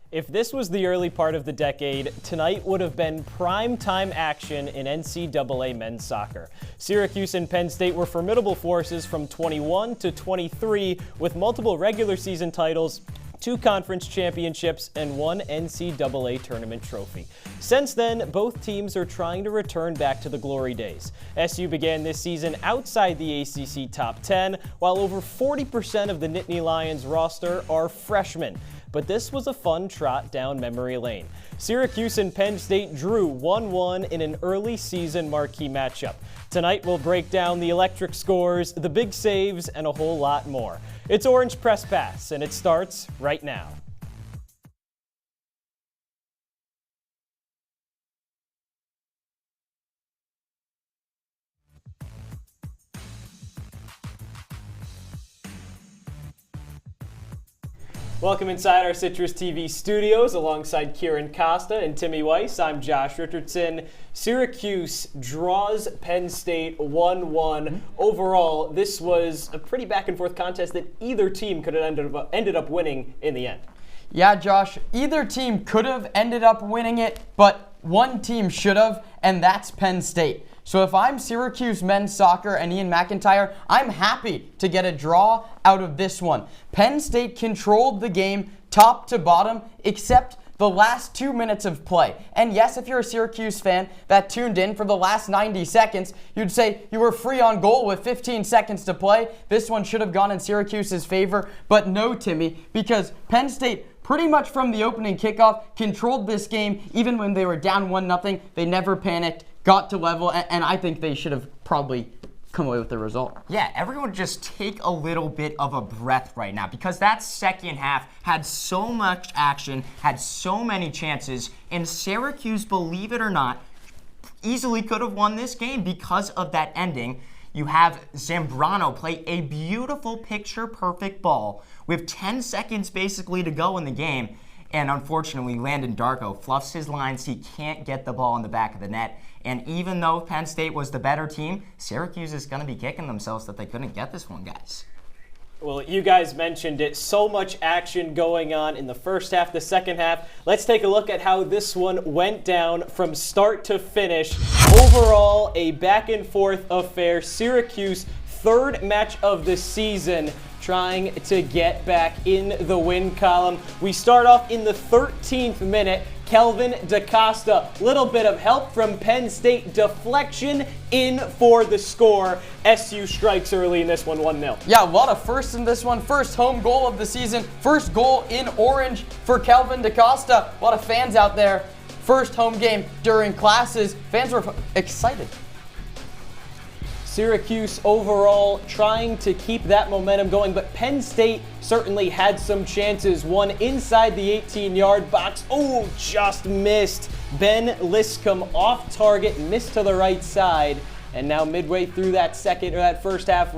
If this was the early part of the decade, tonight would have been prime-time action in NCAA men's soccer. Syracuse and Penn State were formidable forces from 21 to 23 with multiple regular season titles, 2 conference championships, and 1 NCAA tournament trophy. Since then, both teams are trying to return back to the glory days. SU began this season outside the ACC top 10, while over 40% of the Nittany Lions roster are freshmen. But this was a fun trot down memory lane. Syracuse and Penn State drew 1-1 in an early season marquee matchup. Tonight we'll break down the electric scores, the big saves, and a whole lot more. It's Orange Press Pass, and it starts right now. Welcome inside our CitrusTV studios alongside Kiran, Costa, and Timmy Weiss. I'm Josh Richardson. Syracuse draws Penn State 1-1. Overall, this was a pretty back-and-forth contest that either team could have ended up winning in the end. Yeah, Josh, either team could have ended up winning it, but one team should have, and that's Penn State. So if I'm Syracuse men's soccer and Ian McIntyre, I'm happy to get a draw out of this one. Penn State controlled the game top to bottom, except the last 2 minutes of play. And yes, if you're a Syracuse fan that tuned in for the last 90 seconds, you'd say you were free on goal with 15 seconds to play. This one should have gone in Syracuse's favor, but no, Timmy, because Penn State pretty much from the opening kickoff controlled this game. Even when they were down 1-0, they never panicked, got to level, and I think they should have probably come away with the result. Yeah, everyone just take a little bit of a breath right now, because that second half had so much action, had so many chances, and Syracuse, believe it or not, easily could have won this game because of that ending. You have Zambrano play a beautiful picture-perfect ball with 10 seconds basically to go in the game, and unfortunately, Landon Darko fluffs his lines. He can't get the ball in the back of the net. And even though Penn State was the better team, Syracuse is going to be kicking themselves that they couldn't get this one, guys. Well, you guys mentioned it. So much action going on in the first half, the second half. Let's take a look at how this one went down from start to finish. Overall, a back-and-forth affair. Syracuse, third match of the season, trying to get back in the win column. We start off in the 13th minute. Kelvin Costa, little bit of help from Penn State, deflection in for the score. SU strikes early in this one, 1-0. Yeah, a lot of firsts in this one. First home goal of the season, first goal in orange for Kelvin Costa. A lot of fans out there. First home game during classes. Fans were excited. Syracuse overall trying to keep that momentum going, but Penn State certainly had some chances. One inside the 18-yard box. Oh, just missed. Ben Liscombe off target, missed to the right side. And now midway through that first half,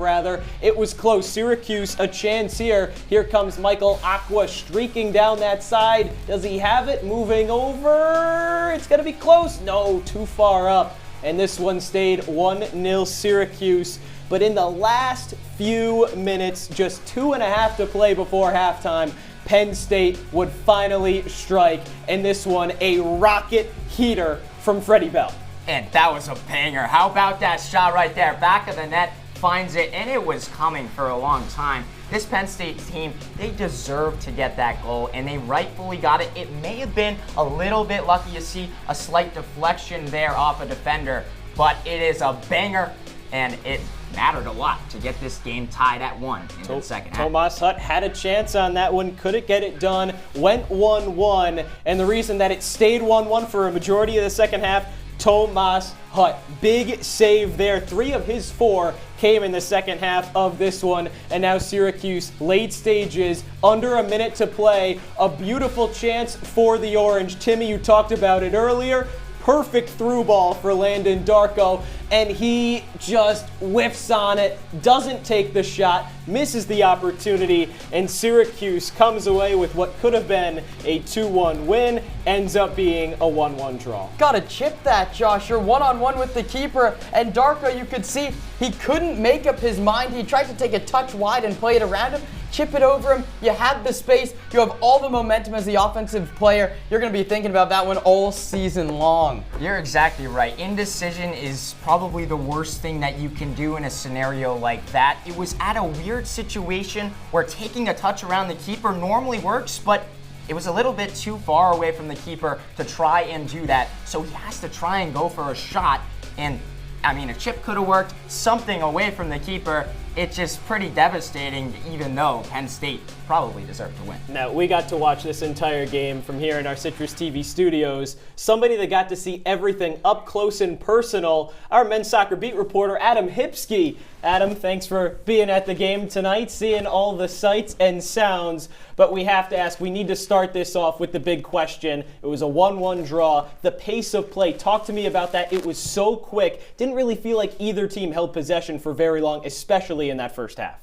it was close. Syracuse, a chance here. Here comes Michael Aqua streaking down that side. Does he have it? Moving over. It's going to be close. No, too far up. And this one stayed 1-0 Syracuse. But in the last few minutes, just 2.5 to play before halftime, Penn State would finally strike. And this one, a rocket heater from Freddie Bell. And that was a banger. How about that shot right there? Back of the net, finds it, and it was coming for a long time. This Penn State team, they deserved to get that goal, and they rightfully got it. It may have been a little bit lucky to see a slight deflection there off a defender, but it is a banger, and it mattered a lot to get this game tied at 1 in the second half. Tomas Hutt had a chance on that one, couldn't get it done, went 1-1, and the reason that it stayed 1-1 for a majority of the second half, Tomas Hutt, big save there. 3 of his 4 came in the second half of this one, and now Syracuse, late stages, under a minute to play, a beautiful chance for the Orange. Timmy, you talked about it earlier. Perfect through ball for Landon Darko, and he just whiffs on it, doesn't take the shot, misses the opportunity, and Syracuse comes away with what could have been a 2-1 win, ends up being a 1-1 draw. Gotta chip that, Josh. You're one-on-one with the keeper, and Darko, you could see he couldn't make up his mind. He tried to take a touch wide and play it around him. chip it over him. You have the space. You have all the momentum as the offensive player. You're going to be thinking about that one all season long. You're exactly right. Indecision is probably the worst thing that you can do in a scenario like that. It was at a weird situation where taking a touch around the keeper normally works, but it was a little bit too far away from the keeper to try and do that. So he has to try and go for a shot. And I mean, a chip could have worked, something away from the keeper. It's just pretty devastating, even though Penn State probably deserved to win. Now, we got to watch this entire game from here in our CitrusTV studios. Somebody that got to see everything up close and personal, our men's soccer beat reporter, Adam Hipsky. Adam, thanks for being at the game tonight, seeing all the sights and sounds. But we have to ask, we need to start this off with the big question. It was a 1-1 draw. The pace of play, talk to me about that. It was so quick. Didn't really feel like either team held possession for very long, especially in that first half.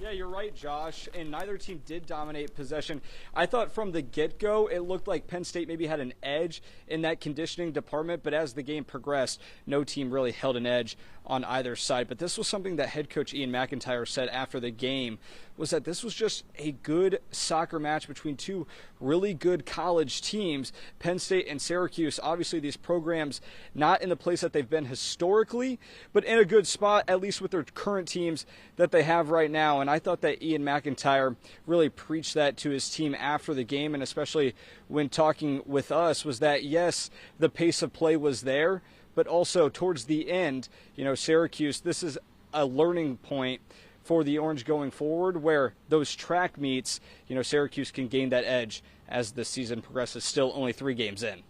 Yeah, you're right, Josh, and neither team did dominate possession. I thought from the get-go it looked like Penn State maybe had an edge in that conditioning department, but as the game progressed, no team really held an edge on either side. But this was something that head coach Ian McIntyre said after the game, was that this was just a good soccer match between two really good college teams, Penn State and Syracuse. Obviously, these programs not in the place that they've been historically, but in a good spot, at least with their current teams that they have right now. And I thought that Ian McIntyre really preached that to his team after the game, and especially when talking with us, was that, yes, the pace of play was there, but also towards the end, Syracuse, this is a learning point for the Orange going forward, where those track meets, Syracuse can gain that edge as the season progresses, still only 3 games in.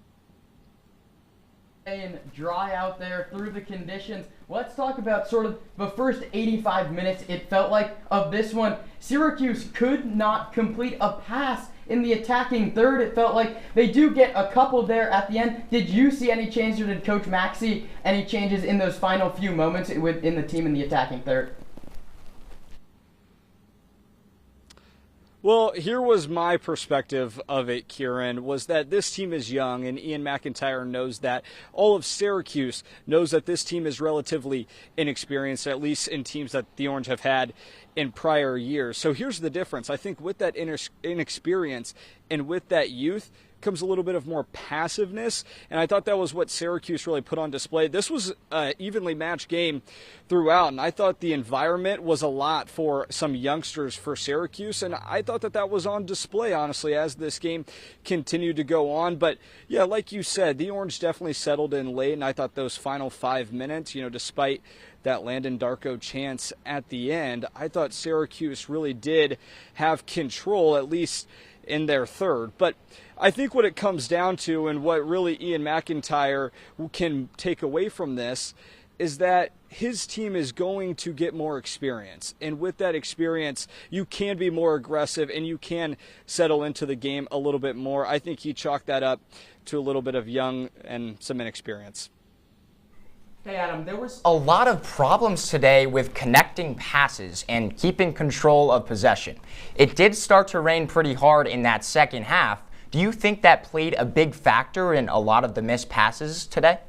And dry out there through the conditions. Let's talk about sort of the first 85 minutes, it felt like, of this one. Syracuse could not complete a pass in the attacking third. It felt like they do get a couple there at the end. Did you see any changes, or did Coach Mack see any changes in those final few moments within the team in the attacking third? Well, here was my perspective of it, Kiran, was that this team is young, and Ian McIntyre knows that. All of Syracuse knows that this team is relatively inexperienced, at least in teams that the Orange have had in prior years. So here's the difference. I think with that inexperience and with that youth comes a little bit of more passiveness, and I thought that was what Syracuse really put on display. This was an evenly matched game throughout, and I thought the environment was a lot for some youngsters for Syracuse, and I thought that was on display, honestly, as this game continued to go on. But yeah, like you said, the Orange definitely settled in late, and I thought those final 5 minutes, despite that Landon Darko chance at the end, I thought Syracuse really did have control, at least in their third. But I think what it comes down to, and what really Ian McIntyre can take away from this, is that his team is going to get more experience. And with that experience, you can be more aggressive and you can settle into the game a little bit more. I think he chalked that up to a little bit of young and some inexperience. Hey Adam, there was a lot of problems today with connecting passes and keeping control of possession. It did start to rain pretty hard in that second half. Do you think that played a big factor in a lot of the missed passes today?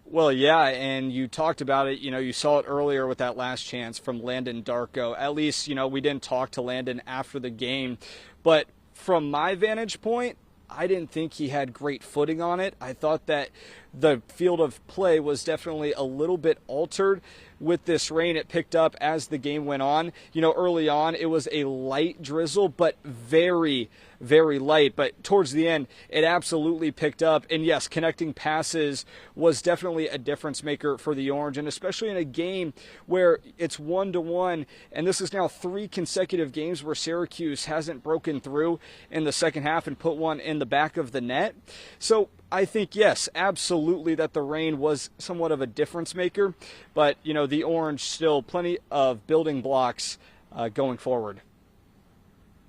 Well, yeah, and you talked about it. You saw it earlier with that last chance from Landon Darko. At least, we didn't talk to Landon after the game. But from my vantage point, I didn't think he had great footing on it. I thought that the field of play was definitely a little bit altered with this rain. It picked up as the game went on. Early on, it was a light drizzle, but very, very light. But towards the end, it absolutely picked up. And yes, connecting passes was definitely a difference maker for the Orange, and especially in a game where it's 1-1, and this is now 3 consecutive games where Syracuse hasn't broken through in the second half and put one in the back of the net. So I think, yes, absolutely, that the rain was somewhat of a difference maker, but, the Orange still plenty of building blocks going forward.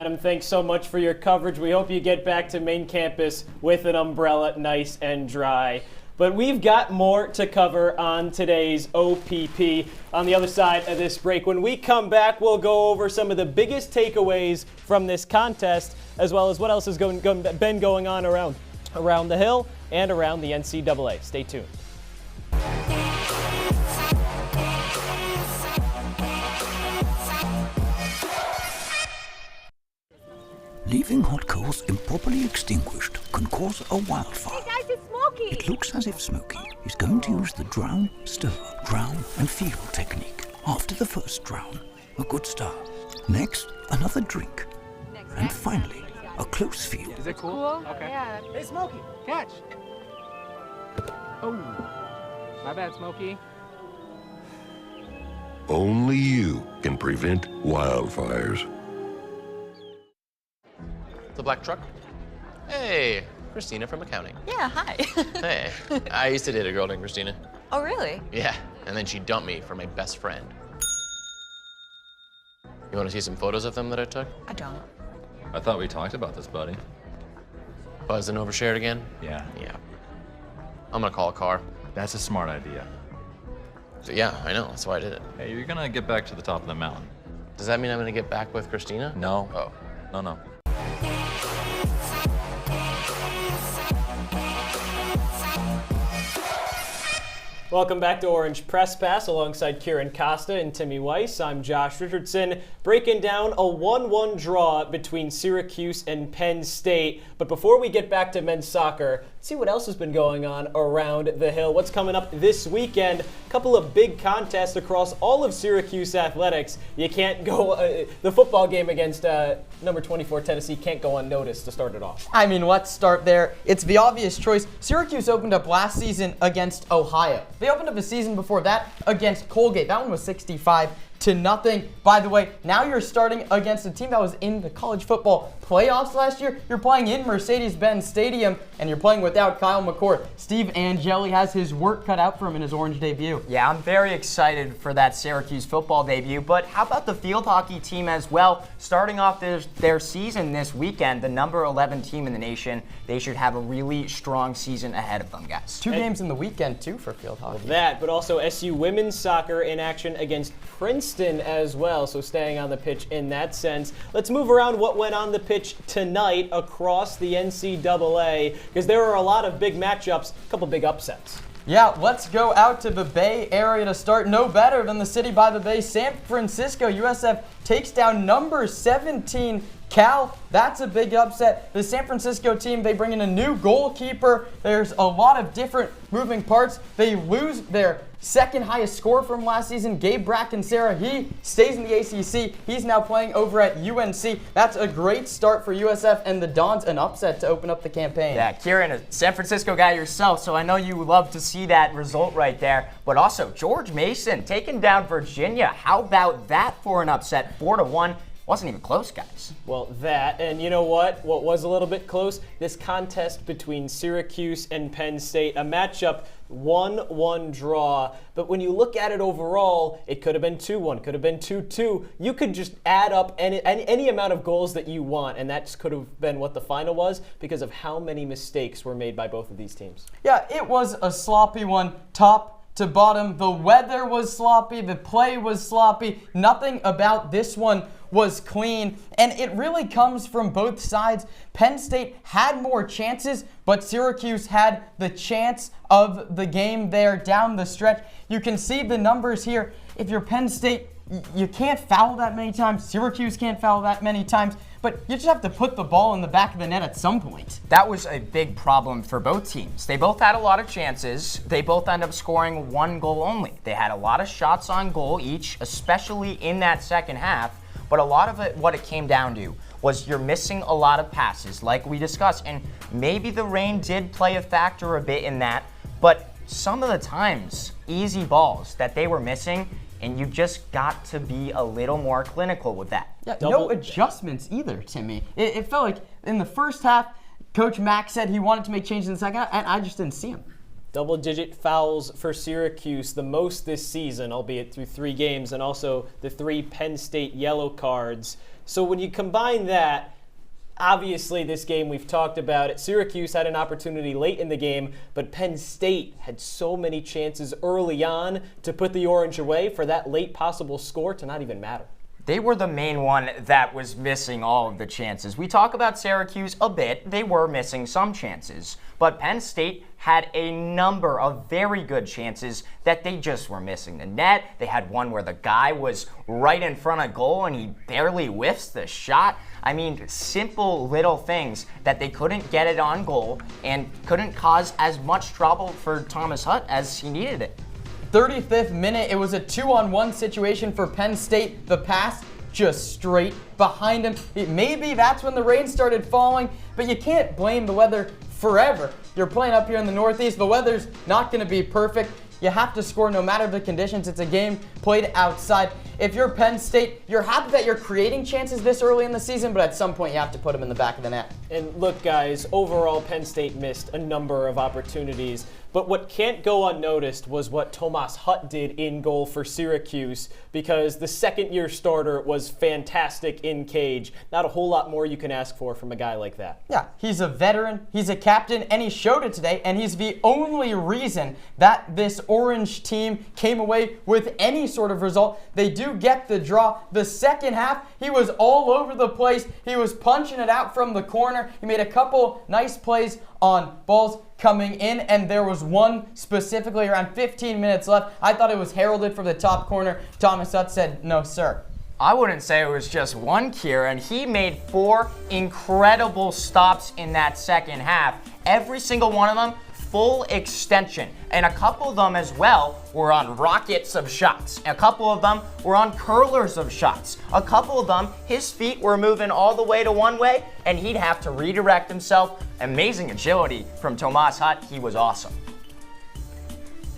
Adam, thanks so much for your coverage. We hope you get back to main campus with an umbrella, nice and dry. But we've got more to cover on today's OPP on the other side of this break. When we come back, we'll go over some of the biggest takeaways from this contest, as well as what else has been going on around the Hill and around the NCAA. Stay tuned. Leaving hot coals improperly extinguished can cause a wildfire. Hey guys, it's Smokey! It looks as if Smokey is going to use the drown, stir, drown, and feel technique. After the first drown, a good start. Next, another drink. And finally, a close feel. Is it cool? Okay. Yeah. Hey, Smokey, catch. Oh, my bad, Smokey. Only you can prevent wildfires. The black truck? Hey, Christina from accounting. Yeah, hi. Hey, I used to date a girl named Christina. Oh, really? Yeah, and then she dumped me for my best friend. You want to see some photos of them that I took? I don't. I thought we talked about this, buddy. Buzzed and overshared again? Yeah. Yeah. I'm gonna call a car. That's a smart idea. So, yeah, I know, that's why I did it. Hey, you're gonna get back to the top of the mountain. Does that mean I'm gonna get back with Christina? No. Oh. No. Welcome back to Orange Press Pass alongside Kiran, Costa, and Timmy Weiss. I'm Josh Richardson, breaking down a 1-1 draw between Syracuse and Penn State. But before we get back to men's soccer, let's see what else has been going on around the Hill. What's coming up this weekend? A couple of big contests across all of Syracuse athletics. You can't go, the football game against number 24 Tennessee can't go unnoticed to start it off. I mean, let's start there. It's the obvious choice. Syracuse opened up last season against Ohio. They opened up a season before that against Colgate. That one was 65-0. By the way, now you're starting against a team that was in the college football playoffs last year. You're playing in Mercedes-Benz Stadium, and you're playing without Kyle McCord. Steve Angeli has his work cut out for him in his Orange debut. Yeah, I'm very excited for that Syracuse football debut, but how about the field hockey team as well? Starting off their season this weekend, the number 11 team in the nation, they should have a really strong season ahead of them, guys. Two games in the weekend, too, for field hockey. That, but also SU women's soccer in action against Princeton as well, so staying on the pitch in that sense. Let's move around what went on the pitch tonight across the NCAA, because there are a lot of big matchups, a couple big upsets. Yeah, let's go out to the Bay Area to start. No better than the city by the Bay. San Francisco USF takes down number 17 Cal. That's a big upset. The San Francisco team, they bring in a new goalkeeper. There's a lot of different moving parts. They lose their second highest score from last season, Gabe Sarah. He stays in the ACC. He's now playing over at UNC. That's a great start for USF and the Dons, an upset to open up the campaign. Yeah, Kiran, a San Francisco guy yourself, so I know you love to see that result right there. But also, George Mason taking down Virginia. How about that for an upset? 4-1. Wasn't even close, guys. Well, that, and you know what? What was a little bit close? This contest between Syracuse and Penn State, a matchup 1-1 draw. But when you look at it overall, it could have been 2-1, could have been 2-2. You could just add up any amount of goals that you want, and that could have been what the final was because of how many mistakes were made by both of these teams. Yeah, it was a sloppy one, top to bottom. The weather was sloppy, the play was sloppy. Nothing about this one was clean, and it really comes from both sides. Penn State had more chances, but Syracuse had the chance of the game there down the stretch. You can see the numbers here. If you're Penn State, you can't foul that many times. Syracuse can't foul that many times, but you just have to put the ball in the back of the net at some point. That was a big problem for both teams. They both had a lot of chances. They both ended up scoring one goal only. They had a lot of shots on goal each, especially in that second half. But a lot of it, what it came down to was you're missing a lot of passes, like we discussed. And maybe the rain did play a factor a bit in that. But some of the times, easy balls that they were missing, and you just got to be a little more clinical with that. Yeah, no adjustments either, Timmy. It felt like in the first half, Coach Mack said he wanted to make changes in the second half, and I just didn't see him. Double-digit fouls for Syracuse, the most this season, albeit through 3 games, and also the 3 Penn State yellow cards. So when you combine that, obviously this game we've talked about it. Syracuse had an opportunity late in the game, but Penn State had so many chances early on to put the Orange away for that late possible score to not even matter. They were the main one that was missing all of the chances. We talk about Syracuse a bit. They were missing some chances. But Penn State had a number of very good chances that they just were missing the net. They had one where the guy was right in front of goal and he barely whiffs the shot. I mean, simple little things that they couldn't get it on goal and couldn't cause as much trouble for Thomas Hutt as he needed it. 35th minute, it was a 2-on-1 situation for Penn State. The pass just straight behind him. Maybe that's when the rain started falling, but you can't blame the weather forever. You're playing up here in the Northeast. The weather's not going to be perfect. You have to score no matter the conditions. It's a game played outside. If you're Penn State, you're happy that you're creating chances this early in the season, but at some point you have to put them in the back of the net. And look, guys, overall, Penn State missed a number of opportunities. But what can't go unnoticed was what Thomas Hutt did in goal for Syracuse, because the second-year starter was fantastic in cage. Not a whole lot more you can ask for from a guy like that. Yeah, he's a veteran, he's a captain, and he showed it today, and he's the only reason that this Orange team came away with any sort of result. They do get the draw. The second half, he was all over the place. He was punching it out from the corner. He made a couple nice plays on balls coming in, and there was one specifically around 15 minutes left. I thought it was heralded from the top corner. Thomas Hutt said, "No, sir." I wouldn't say it was just one, Kiran. He made 4 incredible stops in that second half. Every single one of them full extension. And a couple of them as well were on rockets of shots. A couple of them were on curlers of shots. A couple of them, his feet were moving all the way to one way, and he'd have to redirect himself. Amazing agility from Thomas Hutt. He was awesome.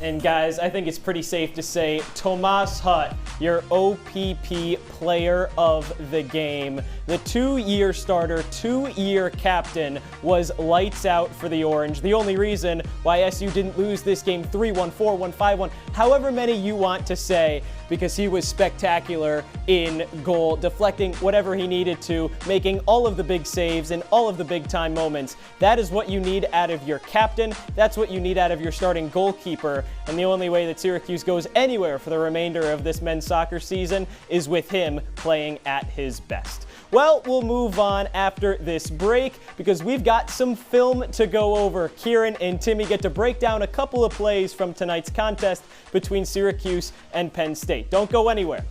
And guys, I think it's pretty safe to say Thomas Hutt, your OPP player of the game. The 2-year starter, 2-year captain, was lights out for the Orange. The only reason why SU didn't lose this game 3-1, 4-1, 5-1, however many you want to say, because he was spectacular in goal, deflecting whatever he needed to, making all of the big saves and all of the big time moments. That is what you need out of your captain. That's what you need out of your starting goalkeeper. And the only way that Syracuse goes anywhere for the remainder of this men's soccer season is with him playing at his best. Well, we'll move on after this break because we've got some film to go over. Kiran and Timmy get to break down a couple of plays from tonight's contest between Syracuse and Penn State. Don't go anywhere.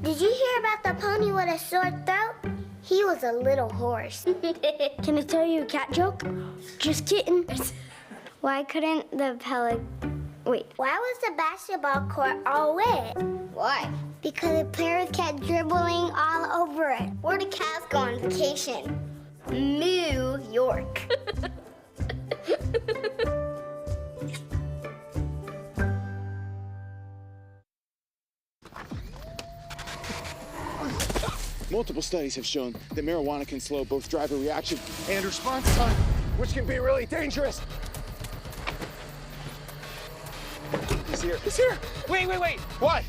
Did you hear about the pony with a sore throat? He was a little horse. Can I tell you a cat joke? Just kidding. Why couldn't the Why was the basketball court all wet? Why? Because the players kept dribbling all over it. Where'd the cats go on vacation? New York. Multiple studies have shown that marijuana can slow both driver reaction and response time, which can be really dangerous. He's here. He's here. Wait. What?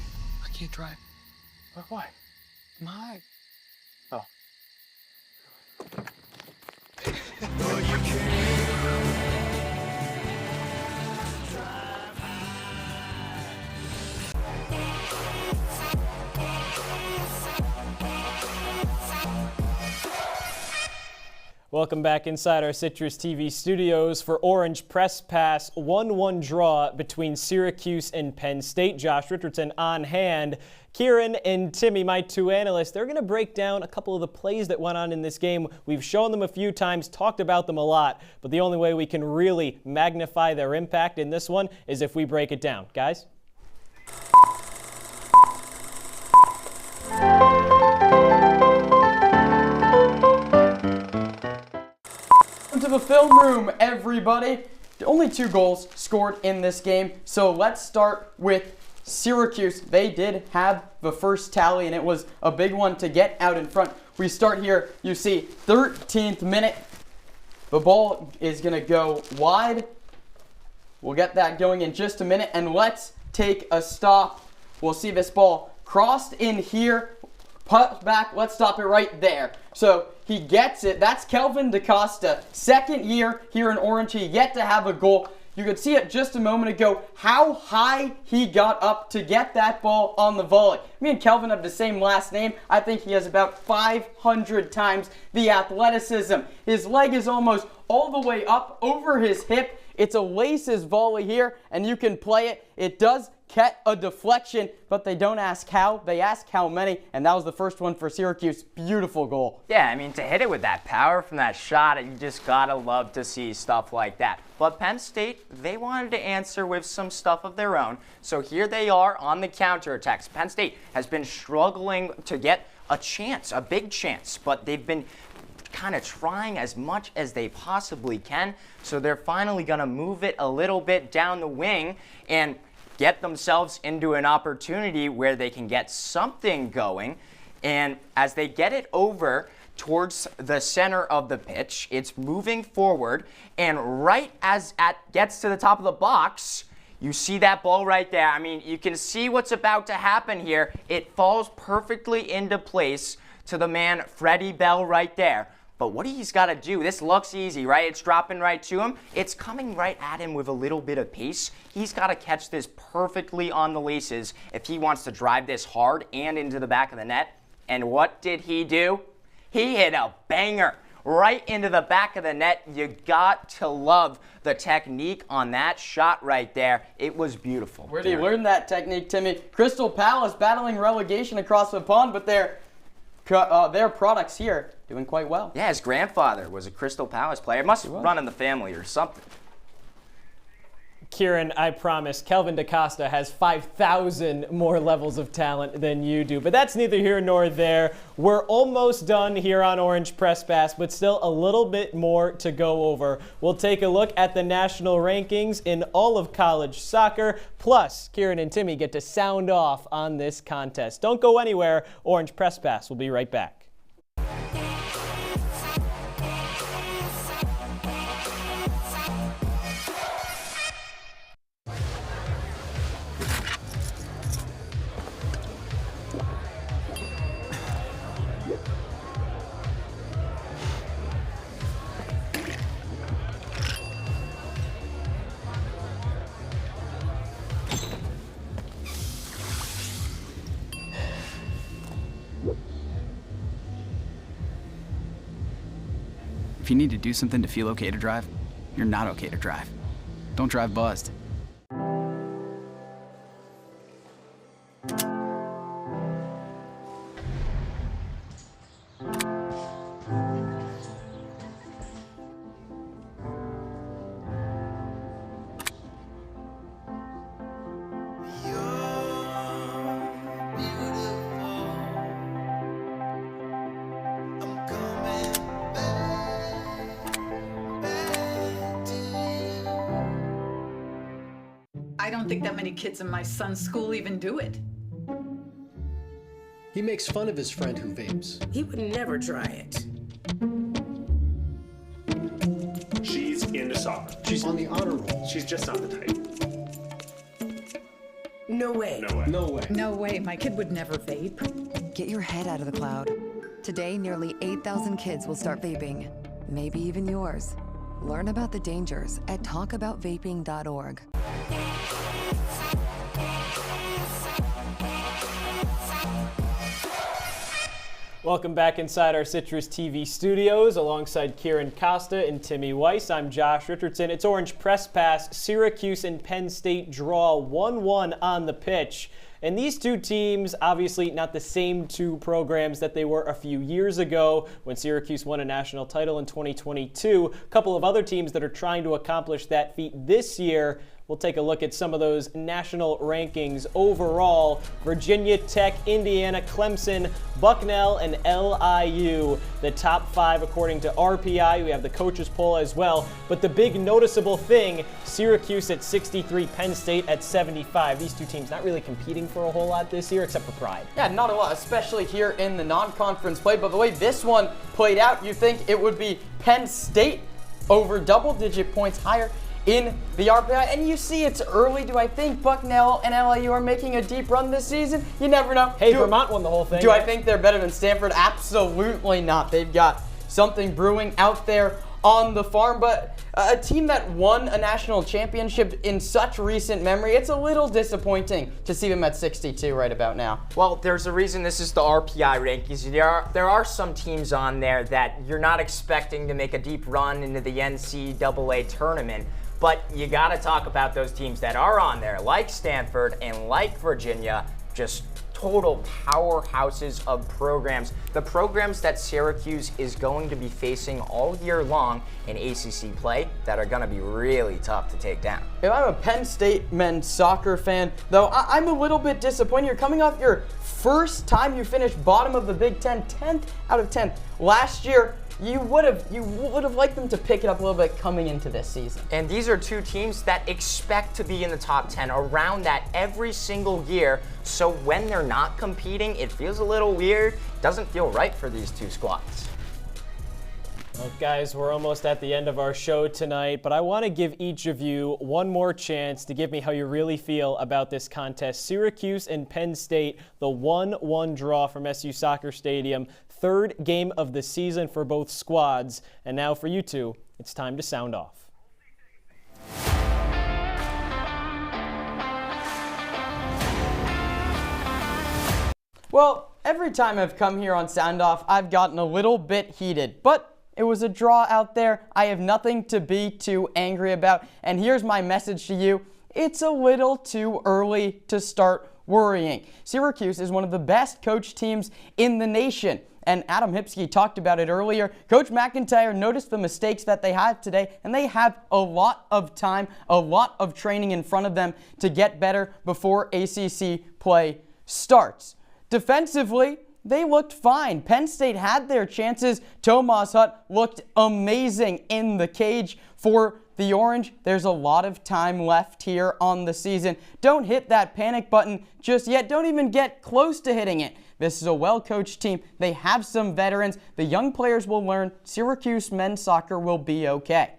I can't drive. Why? My. Oh. Welcome back inside our CitrusTV studios for Orange Press Pass 1-1 draw between Syracuse and Penn State. Josh Richardson on hand. Kiran and Timmy, my two analysts, they're going to break down a couple of the plays that went on in this game. We've shown them a few times, talked about them a lot, but the only way we can really magnify their impact in this one is if we break it down. Guys? To the film room, everybody. Only 2 goals scored in this game, so let's start with Syracuse. They did have the first tally, and it was a big one to get out in front. We start here, you see 13th minute. The ball is going to go wide. We'll get that going in just a minute, and let's take a stop. We'll see this ball crossed in here, put back, let's stop it right there. So he gets it. That's Kelvin DaCosta. Second year here in Orange. He yet to have a goal. You could see it just a moment ago how high he got up to get that ball on the volley. Me and Kelvin have the same last name. I think he has about 500 times the athleticism. His leg is almost all the way up over his hip. It's a laces volley here, and you can play it. It does get a deflection, but they don't ask how. They ask how many, and that was the first one for Syracuse. Beautiful goal. Yeah, I mean, to hit it with that power from that shot, you just gotta love to see stuff like that. But Penn State, they wanted to answer with some stuff of their own. So here they are on the counterattacks. Penn State has been struggling to get a chance, a big chance, but they've been kind of trying as much as they possibly can. So they're finally gonna move it a little bit down the wing and get themselves into an opportunity where they can get something going. And as they get it over towards the center of the pitch, it's moving forward, and right as it gets to the top of the box, you see that ball right there. I mean, you can see what's about to happen here. It falls perfectly into place to the man Freddie Bell right there. But what he's got to do, this looks easy, right? It's dropping right to him. It's coming right at him with a little bit of pace. He's got to catch this perfectly on the laces if he wants to drive this hard and into the back of the net. And what did he do? He hit a banger right into the back of the net. You got to love the technique on that shot right there. It was beautiful. Where did you learn that technique, Timmy? Crystal Palace battling relegation across the pond, but their products here doing quite well. Yeah, his grandfather was a Crystal Palace player. It must run in the family or something. Kiran, I promise, Kelvin DaCosta has 5,000 more levels of talent than you do. But that's neither here nor there. We're almost done here on Orange Press Pass, but still a little bit more to go over. We'll take a look at the national rankings in all of college soccer. Plus, Kiran and Timmy get to sound off on this contest. Don't go anywhere. Orange Press Pass will be right back. If you need to do something to feel okay to drive, you're not okay to drive. Don't drive buzzed. I don't think that many kids in my son's school even do it. He makes fun of his friend who vapes. He would never try it. She's into soccer. She's on the honor roll. She's just not the type. No way. No way. No way. No way, my kid would never vape. Get your head out of the cloud. Today, nearly 8,000 kids will start vaping. Maybe even yours. Learn about the dangers at talkaboutvaping.org. Welcome back inside our CitrusTV studios alongside Kiran, Costa, and Timmy Weiss. I'm Josh Richardson. It's Orange Press Pass. Syracuse and Penn State draw 1-1 on the pitch. And these two teams, obviously not the same two programs that they were a few years ago when Syracuse won a national title in 2022. A couple of other teams that are trying to accomplish that feat this year. We'll take a look at some of those national rankings overall. Virginia Tech, Indiana, Clemson, Bucknell, and LIU. The top five according to RPI. We have the coaches poll as well. But the big noticeable thing, Syracuse at 63, Penn State at 75. These two teams not really competing for a whole lot this year except for pride. Yeah, not a lot, especially here in the non-conference play. But the way this one played out, you think it would be Penn State over double-digit points higher in the RPI, and you see it's early. Do I think Bucknell and LIU are making a deep run this season? You never know. Hey, Vermont won the whole thing. Do I think they're better than Stanford? Absolutely not. They've got something brewing out there on the farm, but a team that won a national championship in such recent memory, it's a little disappointing to see them at 62 right about now. Well, there's a reason this is the RPI rankings. There are some teams on there that you're not expecting to make a deep run into the NCAA tournament, but you got to talk about those teams that are on there, like Stanford and like Virginia, just total powerhouses of programs. The programs that Syracuse is going to be facing all year long in ACC play that are going to be really tough to take down. If I'm a Penn State men's soccer fan, though, I'm a little bit disappointed. You're coming off your first time you finished bottom of the Big Ten, 10th out of 10. Last year, you would have liked them to pick it up a little bit coming into this season. And these are two teams that expect to be in the top 10 around that every single year. So when they're not competing, it feels a little weird. Doesn't feel right for these two squads. Well, guys, we're almost at the end of our show tonight, but I want to give each of you one more chance to give me how you really feel about this contest. Syracuse and Penn State, the 1-1 draw from SU Soccer Stadium, third game of the season for both squads. And now for you two, it's time to sound off. Well, every time I've come here on Sound Off, I've gotten a little bit heated, but it was a draw out there. I have nothing to be too angry about. And here's my message to you. It's a little too early to start worrying. Syracuse is one of the best coached teams in the nation. And Adam Hipsky talked about it earlier. Coach McIntyre noticed the mistakes that they had today, and they have a lot of time, a lot of training in front of them to get better before ACC play starts. Defensively, they looked fine. Penn State had their chances. Tomas Hutt looked amazing in the cage for the Orange. There's a lot of time left here on the season. Don't hit that panic button just yet. Don't even get close to hitting it. This is a well-coached team. They have some veterans. The young players will learn. Syracuse men's soccer will be okay.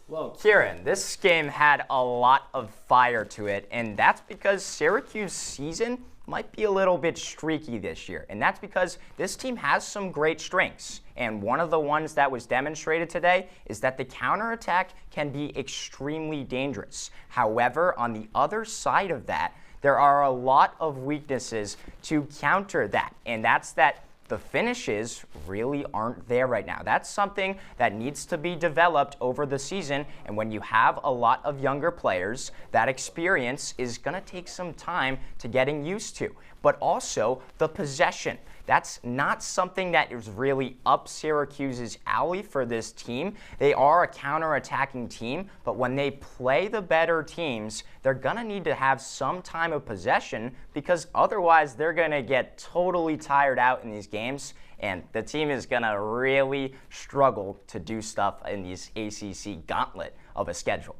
Well, Kiran, this game had a lot of fire to it, and that's because Syracuse's season might be a little bit streaky this year, and that's because this team has some great strengths. And one of the ones that was demonstrated today is that the counterattack can be extremely dangerous. However, on the other side of that, there are a lot of weaknesses to counter that, and that's that the finishes really aren't there right now. That's something that needs to be developed over the season, and when you have a lot of younger players, that experience is going to take some time to getting used to. But also the possession. That's not something that is really up Syracuse's alley for this team. They are a counter-attacking team, but when they play the better teams, they're going to need to have some time of possession because otherwise they're going to get totally tired out in these games, and the team is going to really struggle to do stuff in these ACC gauntlet of a schedule.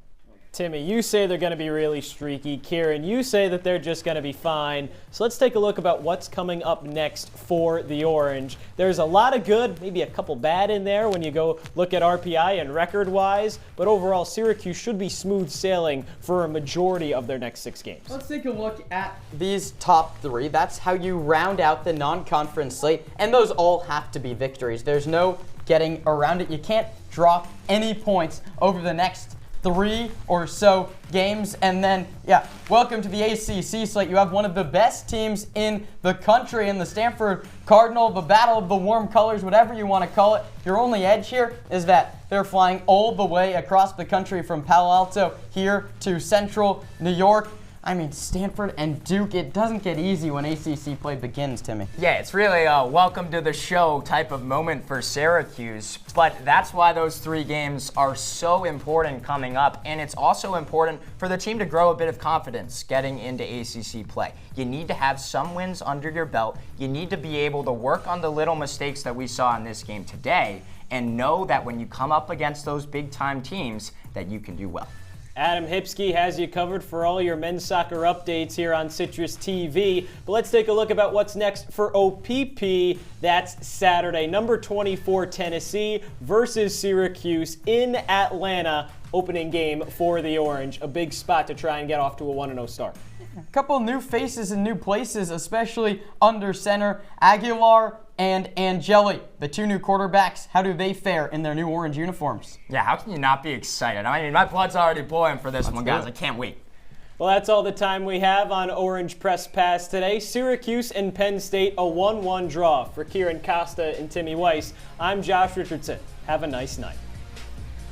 Timmy, you say they're going to be really streaky. Kiran, you say that they're just going to be fine. So let's take a look about what's coming up next for the Orange. There's a lot of good, maybe a couple bad in there when you go look at RPI and record-wise, but overall Syracuse should be smooth sailing for a majority of their next 6 games. Let's take a look at these top 3. That's how you round out the non-conference slate, and those all have to be victories. There's no getting around it. You can't drop any points over the next 3 or so games. And then, yeah, welcome to the ACC slate. You have one of the best teams in the country in the Stanford Cardinal, the battle of the warm colors, whatever you want to call it. Your only edge here is that they're flying all the way across the country from Palo Alto here to central New York. I mean, Stanford and Duke, it doesn't get easy when ACC play begins, Timmy. Yeah, it's really a welcome to the show type of moment for Syracuse, but that's why those 3 games are so important coming up, and it's also important for the team to grow a bit of confidence getting into ACC play. You need to have some wins under your belt. You need to be able to work on the little mistakes that we saw in this game today and know that when you come up against those big-time teams that you can do well. Adam Hipsky has you covered for all your men's soccer updates here on Citrus TV. But let's take a look about what's next for OPP. That's Saturday. Number 24 Tennessee versus Syracuse in Atlanta. Opening game for the Orange. A big spot to try and get off to a 1-0 start. A couple new faces in new places, especially under center. Aguilar, and Angeli, the 2 new quarterbacks. How do they fare in their new orange uniforms? Yeah, how can you not be excited? I mean, my blood's already boiling for this one, guys. I can't wait. Well, that's all the time we have on Orange Press Pass today. Syracuse and Penn State, a 1-1 draw. For Kiran, Costa, and Timmy Weiss, I'm Josh Richardson. Have a nice night.